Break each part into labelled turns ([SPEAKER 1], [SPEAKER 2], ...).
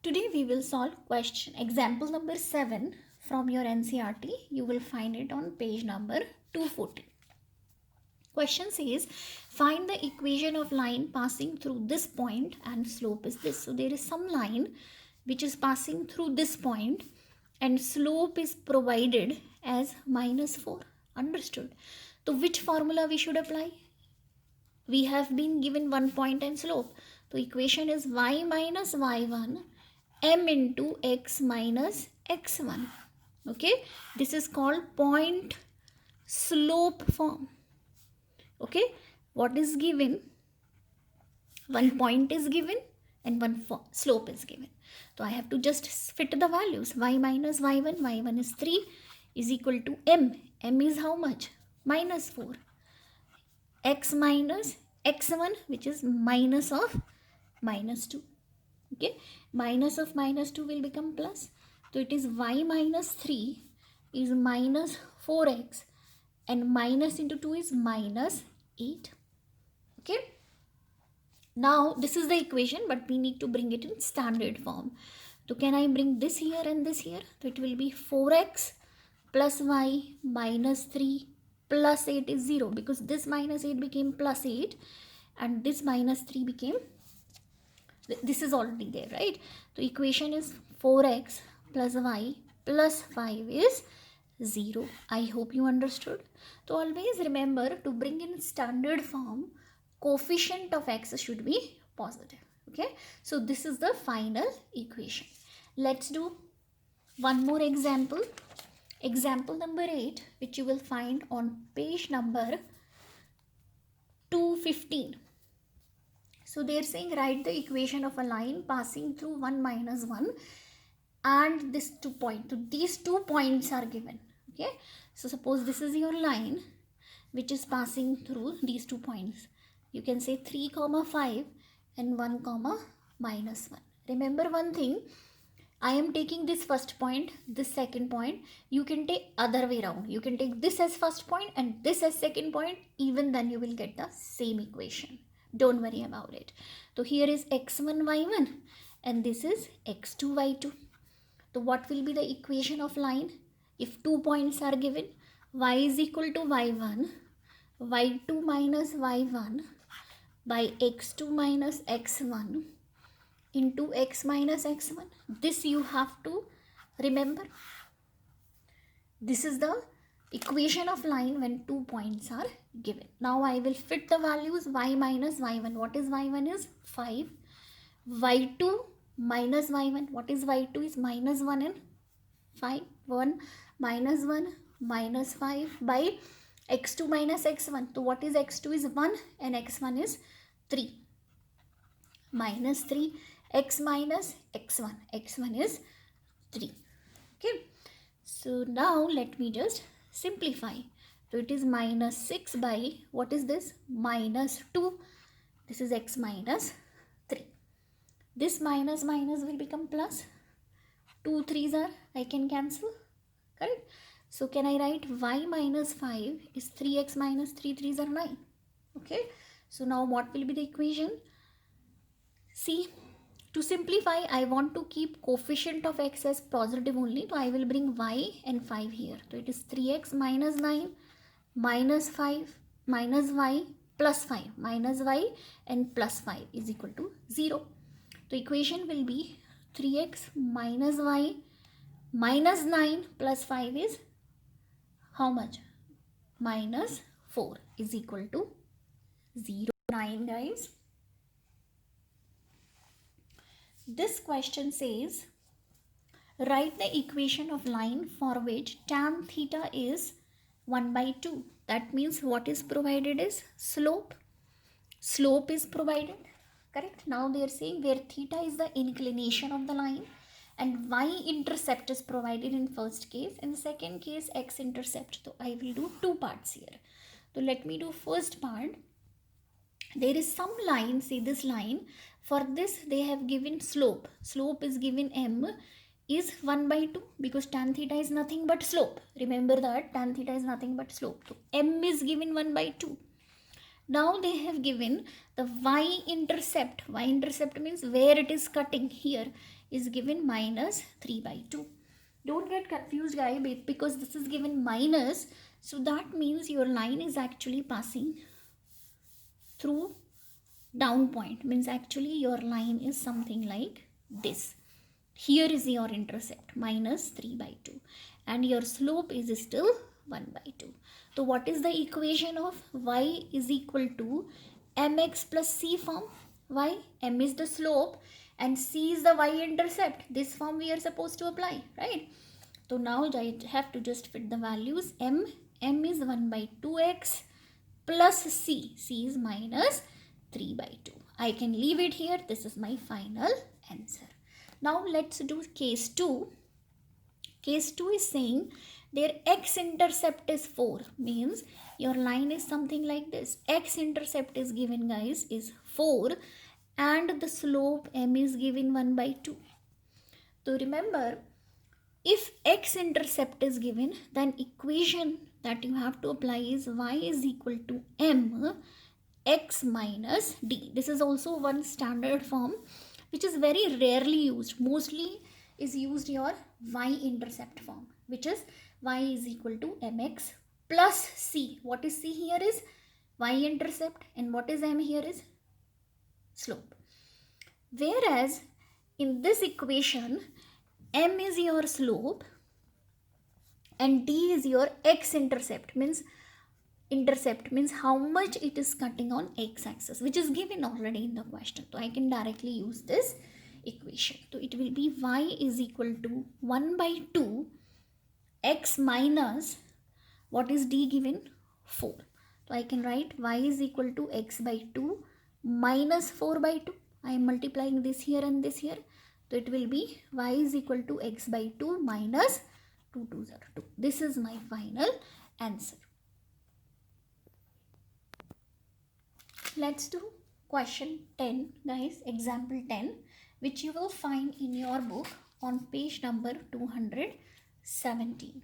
[SPEAKER 1] Today we will solve question example number 7 from your NCERT. You will find it on page number 240. Question says find the equation of line passing through this point and slope is this. So there is some line which is passing through this point and slope is provided as -4. Understood? So which formula we should apply? We have been given one point and slope. So equation is y minus y1 m into x minus x1. Okay, this is called point slope form. Okay, what is given? One point is given and one slope is given. So I have to just fit the values. Y minus y1, y1 is 3 is equal to m. M is how much? -4. X minus x1, which is minus of -2. Okay, minus of -2 will become plus. So it is y minus 3 is minus 4x and minus into 2 is -8. Okay, now this is the equation, but we need to bring it in standard form. So can I bring this here and this here? So it will be 4x plus y minus 3 plus 8 is 0, because this -8 became +8 and this -3 became, this is already there, right? So equation is 4x plus y plus 5 is 0. I hope you understood. So always remember, to bring in standard form, coefficient of x should be positive. Okay, so this is the final equation. Let's do one more example. Example number 8, which you will find on page number 215. So they are saying write the equation of a line passing through 1 minus 1 and this 2 point. So these 2 points are given. Okay, so suppose this is your line which is passing through these 2 points. You can say 3 comma 5 and 1 comma minus 1. Remember one thing, I am taking this first point, this second point. You can take other way around. You can take this as first point and this as second point. Even then you will get the same equation. Don't worry about it. So here is x1 y1 and this is x2 y2. So what will be the equation of line? If 2 points are given, y is equal to y1, y2 minus y1 by x2 minus x1 into x minus x1. This you have to remember. This is the equation of line when 2 points are given. Now I will fit the values. Y minus y1. What is y1 is 5. y2 minus y1. What is y2 is -1 and 5. 1 minus 1 minus 5 by x2 minus x1. So what is x2 is 1 and x1 is 3. Minus 3 x minus x1. x1 is 3. Okay. So now let me just simplify. So it is -6 by, what is this? -2. This is x minus 3. This minus will become plus. 2 3s are, I can cancel. Correct? So can I write y minus 5 is 3x minus 3 3s are 9. Okay. So now what will be the equation? See, to simplify, I want to keep coefficient of x as positive only. So I will bring y and 5 here. So it is 3x minus 9 minus 5 minus y plus 5 minus y and plus 5 is equal to 0. The equation will be 3x minus y minus 9 plus 5 is how much? -4 is equal to 0. 9, guys. This question says write the equation of line for which tan theta is 1 by 2. That means what is provided is slope. Slope is provided. Correct? Now they are saying where theta is the inclination of the line and y-intercept is provided in first case. In the second case, x-intercept. So I will do 2 parts here. So let me do first part. There is some line, see this line. For this they have given slope. Slope is given m is 1 by 2 because tan theta is nothing but slope. Remember that tan theta is nothing but slope. So m is given 1 by 2. Now they have given the y-intercept. Y-intercept means where it is cutting here. is given minus 3 by 2. Don't get confused guys, because this is given minus, so that means your line is actually passing through down point, means actually your line is something like this. Here is your intercept minus 3 by 2 and your slope is still 1 by 2. So what is the equation of y is equal to mx plus c form? Why? M is the slope and c is the y-intercept. This form we are supposed to apply, right? So now I have to just fit the values. M is 1 by 2x plus c is minus 3 by 2. I can leave it here. This is my final answer. Now let's do case 2. Case 2 is saying their x-intercept is 4. Means your line is something like this. X-intercept is given guys is 4 and the slope m is given 1 by 2. So remember, if x-intercept is given, then equation that you have to apply is y is equal to m x minus d. This is also one standard form which is very rarely used. Mostly is used your y-intercept form, which is y is equal to mx plus c. What is c here is y-intercept and what is m here is slope. Whereas in this equation, m is your slope and d is your x-intercept, means how much it is cutting on x-axis, which is given already in the question. So I can directly use this equation. So it will be y is equal to 1 by 2 x minus, what is d given? 4. So I can write y is equal to x by 2 minus 4 by 2. I am multiplying this here and this here. So it will be y is equal to x by 2 minus 2 2s are 2. This is my final answer. Let's do question 10 guys, example 10, which you will find in your book on page number 217.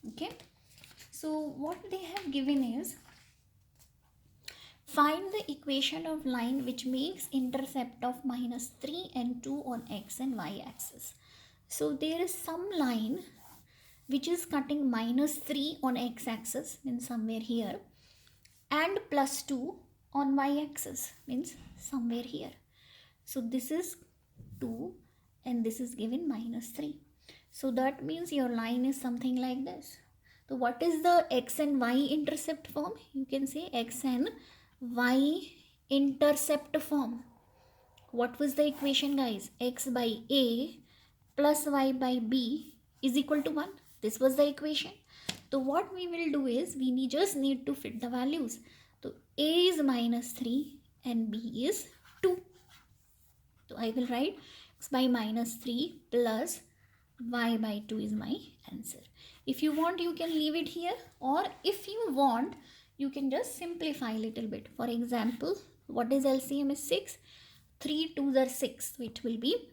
[SPEAKER 1] Okay, so what they have given is find the equation of line which makes intercept of minus 3 and 2 on x and y axis. So there is some line which is cutting minus 3 on x axis, means somewhere here, and plus 2 on y axis, means somewhere here. So this is 2 and this is given minus 3. So that means your line is something like this. So what is the x and y intercept form? You can say x and y intercept form. What was the equation guys? X by a plus y by b is equal to 1. This was the equation. So what we will do is we just need to fit the values. So a is minus 3 and b is 2. So I will write x by minus 3 plus y by 2 is my answer. If you want, you can leave it here, or if you want, you can just simplify a little bit. For example, what is LCM is 6. 3 2s are 6. So it will be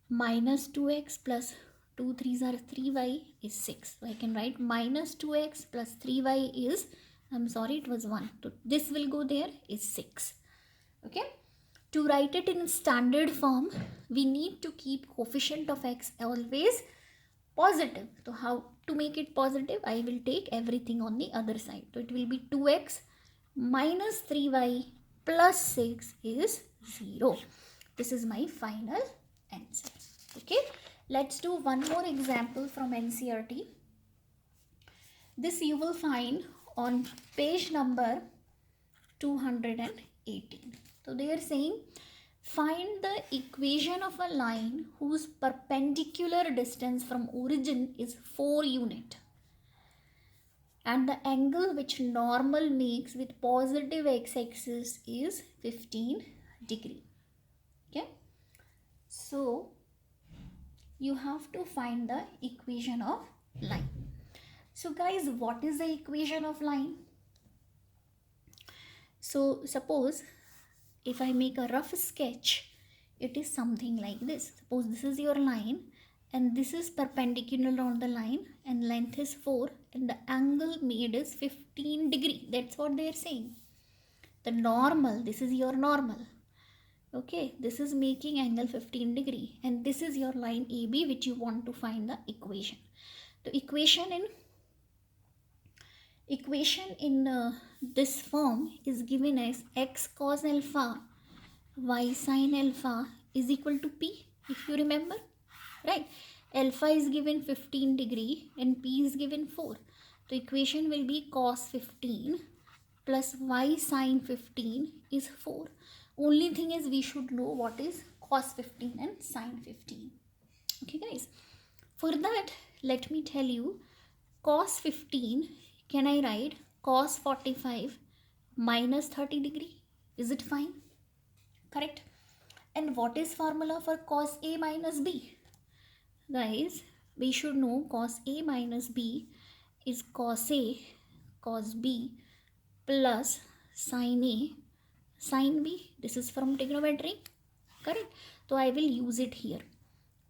[SPEAKER 1] minus 2x plus 2 3s are 3y is 6. So I can write minus 2x plus 3y is, I'm sorry, it was 1. So this will go there is 6. Okay. To write it in standard form, we need to keep coefficient of x always positive. So how to make it positive? I will take everything on the other side. So it will be 2x minus 3y plus 6 is 0. This is my final answer. Okay. Let's do one more example from NCERT. This you will find on page number 218. So they are saying find the equation of a line whose perpendicular distance from origin is 4 unit and the angle which normal makes with positive x-axis is 15 degree. Okay. So you have to find the equation of line. So guys, what is the equation of line? So suppose if I make a rough sketch, it is something like this. Suppose this is your line and this is perpendicular on the line and length is 4 and the angle made is 15 degree. That's what they are saying. The normal, this is your normal. Okay, this is making angle 15 degree, and this is your line AB which you want to find the equation. The equation in this form is given as x cos alpha y sin alpha is equal to P, if you remember, right? Alpha is given 15 degree and P is given 4. The equation will be cos 15 plus y sin 15 is 4. Only thing is we should know what is cos 15 and sin 15. Okay guys, for that let me tell you, cos 15 can I write cos 45 minus 30 degree? Is it fine? Correct. And what is formula for cos A minus B? Guys, we should know cos A minus B is cos A cos B plus sin A sin B. This is from trigonometry. Correct. So I will use it here.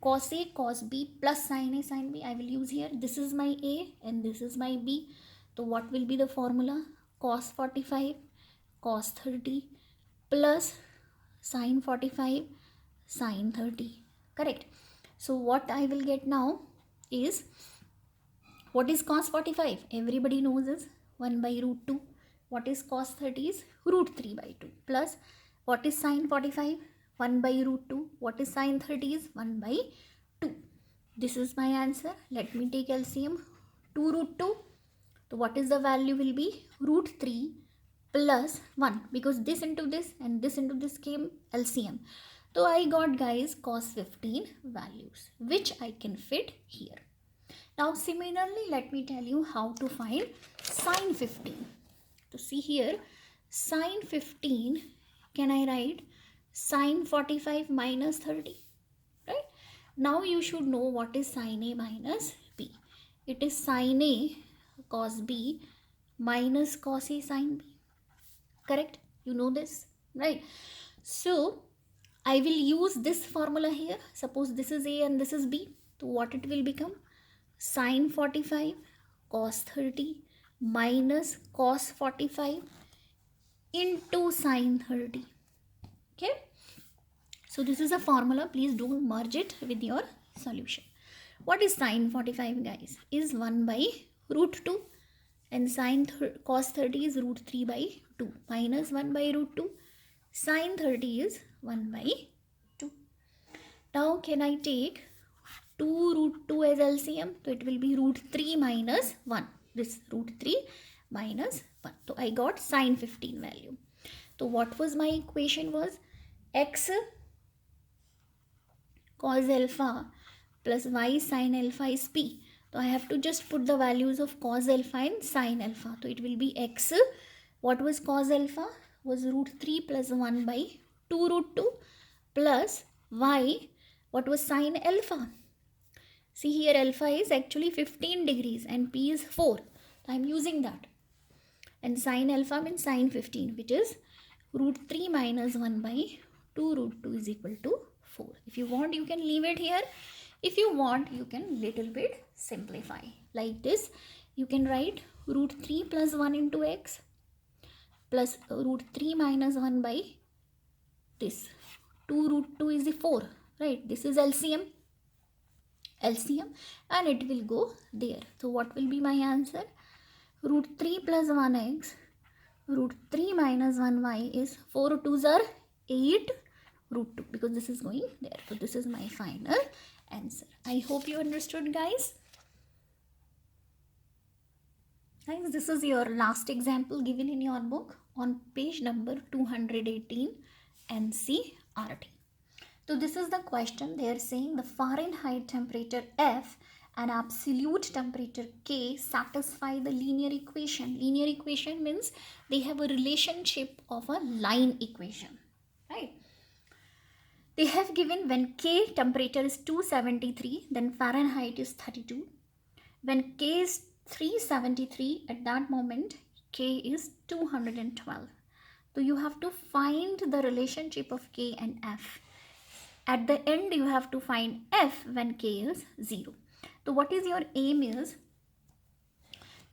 [SPEAKER 1] Cos A cos B plus sin A sin B I will use here. This is my A and this is my B. So what will be the formula? Cos 45 cos 30 plus sin 45 sin 30. Correct. So what I will get now is, what is cos 45? Everybody knows is 1 by root 2. What is cos 30 is root 3 by 2. Plus what is sin 45? 1 by root 2. What is sin 30 is 1 by 2. This is my answer. Let me take LCM. 2 root 2. So what is the value will be? Root 3 plus 1, because this into this and this into this came LCM. So I got guys cos 15 values which I can fit here. Now similarly let me tell you how to find sin 15. So see here, sin 15 can I write sin 45 minus 30, right? Now you should know what is sin A minus B. It is sin A cos B minus cos A sin B. Correct? You know this, right? So I will use this formula here. Suppose this is A and this is B. So what it will become? Sin 45 cos 30 minus cos 45 into sin 30. Okay. So this is a formula. Please don't merge it with your solution. What is sin 45 guys? Is 1 by root 2 and cos 30 is root 3 by 2 minus 1 by root 2. Sin 30 is 1 by 2. Now can I take 2 root 2 as LCM? So it will be root 3 minus 1. This root 3 minus 1. So I got sin 15 value. So what was my equation was? X cos alpha plus y sin alpha is P. So I have to just put the values of cos alpha and sin alpha. So it will be X. What was cos alpha? Was root 3 plus 1 by 2 root 2 plus y. What was sin alpha? See here alpha is actually 15 degrees and P is 4. So I am using that. And sin alpha means sin 15, which is root 3 minus 1 by 2 root 2 is equal to 4. If you want, you can leave it here. If you want, you can little bit simplify. Like this, you can write root 3 plus 1 into x plus root 3 minus 1 by this. 2 root 2 is the 4. Right? This is LCM. And it will go there. So what will be my answer? Root 3 plus 1x root 3 minus 1y is 4 2s are 8 root 2, because this is going there. So this is my final answer. I hope you understood guys. Guys, this is your last example given in your book on page number 218 NCERT. So this is the question. They are saying the Fahrenheit temperature F and absolute temperature K satisfy the linear equation. Linear equation means they have a relationship of a line equation, right? They have given when K temperature is 273, then Fahrenheit is 32. When K is 373, at that moment K is 212. So you have to find the relationship of K and F. At the end, you have to find F when K is 0. So what is your aim is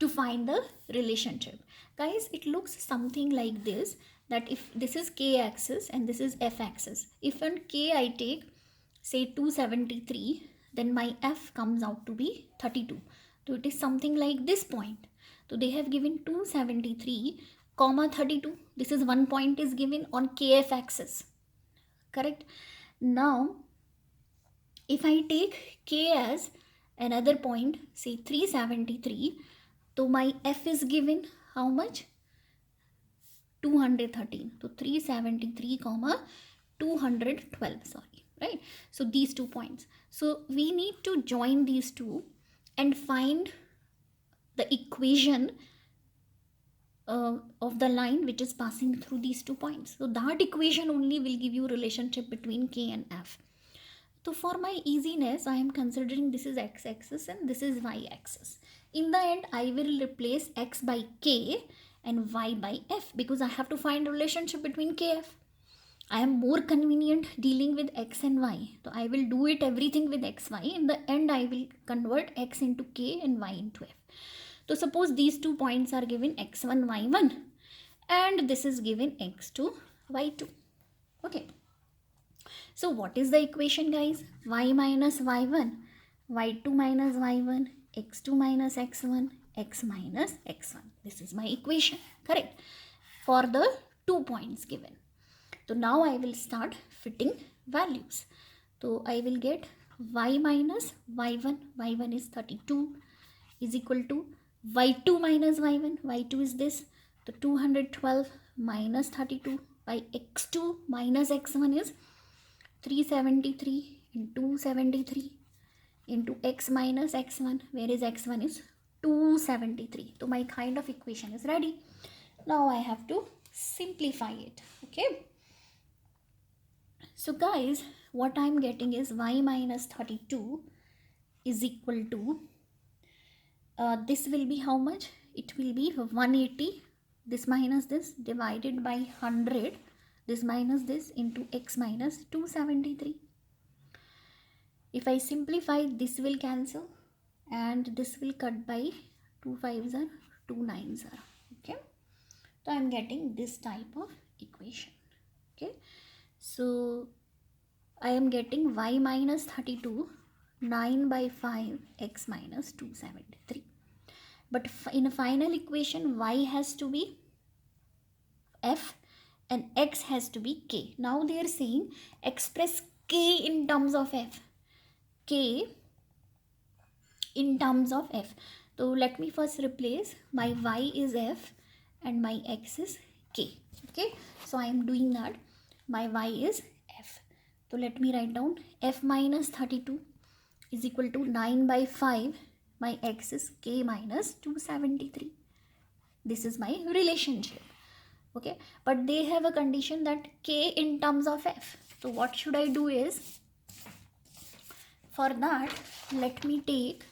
[SPEAKER 1] to find the relationship. Guys, it looks something like this, that if this is k axis and this is f axis, if on k I take say 273, then my f comes out to be 32. So it is something like this point. So they have given 273 comma 32. This is one point is given on kf axis, correct? Now if I take k as another point, say 373, so my f is given how much? 213. So 373 comma 212, sorry, right? So these 2 points. So we need to join these two and find the equation of the line which is passing through these 2 points. So that equation only will give you relationship between k and f. So for my easiness, I am considering this is x-axis and this is y-axis. In the end, I will replace x by k and y by f because I have to find a relationship between kf. I am more convenient dealing with x and y. So I will do it everything with x, y. In the end, I will convert x into k and y into f. So suppose these 2 points are given x1, y1 and this is given x2, y2. Okay. So what is the equation, guys? Y minus y1, y2 minus y1, x2 minus x1, x minus x1. This is my equation, correct? For the 2 points given. So now I will start fitting values. So I will get y minus y1, y1 is 32 is equal to y2 minus y1, y2 is this. So 212 minus 32 by x2 minus x1 is 373 into 73 into x minus x1, where is x1 is 273. So my kind of equation is ready. Now I have to simplify it. Okay. So guys, what I am getting is y minus 32 is equal to, this will be how much? It will be 180, this minus this divided by 100, this minus this into x minus 273. If I simplify, this will cancel and this will cut by 2 5s are 2 9s are. Okay. So I am getting this type of equation. Okay. So I am getting y minus 32 9 by 5 x minus 273. But in a final equation, y has to be f and x has to be k. Now they are saying express k in terms of f. K in terms of f. So let me first replace my y is f and my x is k. Okay. So I am doing that. My y is f. So let me write down f minus 32 is equal to 9 by 5. My x is k minus 273. This is my relationship. Okay, but they have a condition that k in terms of f. So what should I do is, for that let me take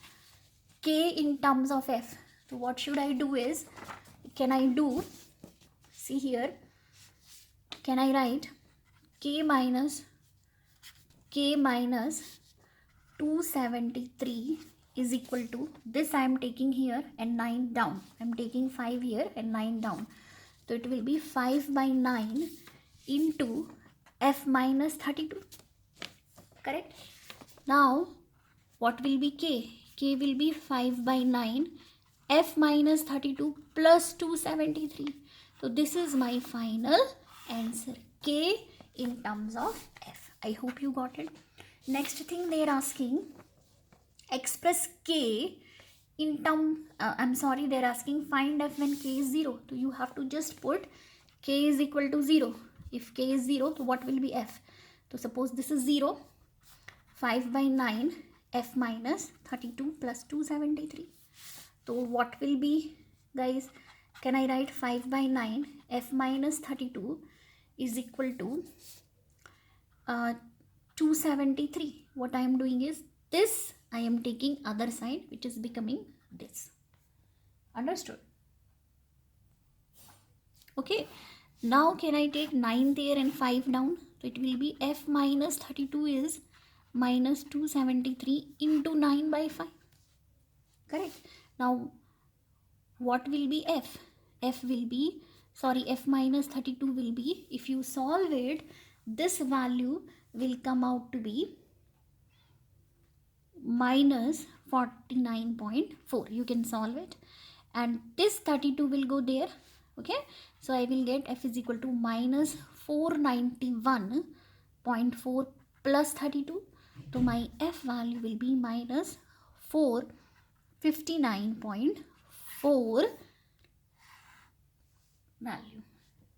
[SPEAKER 1] k in terms of f. So what should I do is, can I do, see here, can I write k minus 273 is equal to this. I am taking here and 9 down. I am taking 5 here and 9 down. So it will be 5 by 9 into f minus 32. Correct? Now what will be k? K will be 5 by 9 f minus 32 plus 273. So this is my final answer. K in terms of f. I hope you got it. Next thing they are asking, express k in term, they're asking find f when k is 0. So you have to just put k is equal to 0. If k is 0, so what will be f? So suppose this is 0, 5 by 9 f minus 32 plus 273. So what will be, guys, can I write 5 by 9 f minus 32 is equal to 273. What I am doing is this, I am taking other side, which is becoming this. Understood? Okay. Now can I take 9 there and 5 down? So it will be f minus 32 is minus 273 into 9 by 5. Correct. Now what will be f? F will be, sorry, f minus 32 will be, if you solve it, this value will come out to be minus 49.4. You can solve it, and this 32 will go there. Okay, so I will get f is equal to minus 491.4 plus 32. So my f value will be minus 459.4 value.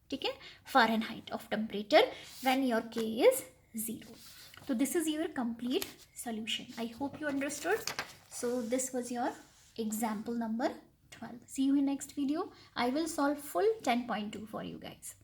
[SPEAKER 1] ठीक है, Fahrenheit of temperature when your K is 0. So this is your complete solution. I hope you understood. So this was your example number 12. See you in next video. I will solve full 10.2 for you guys.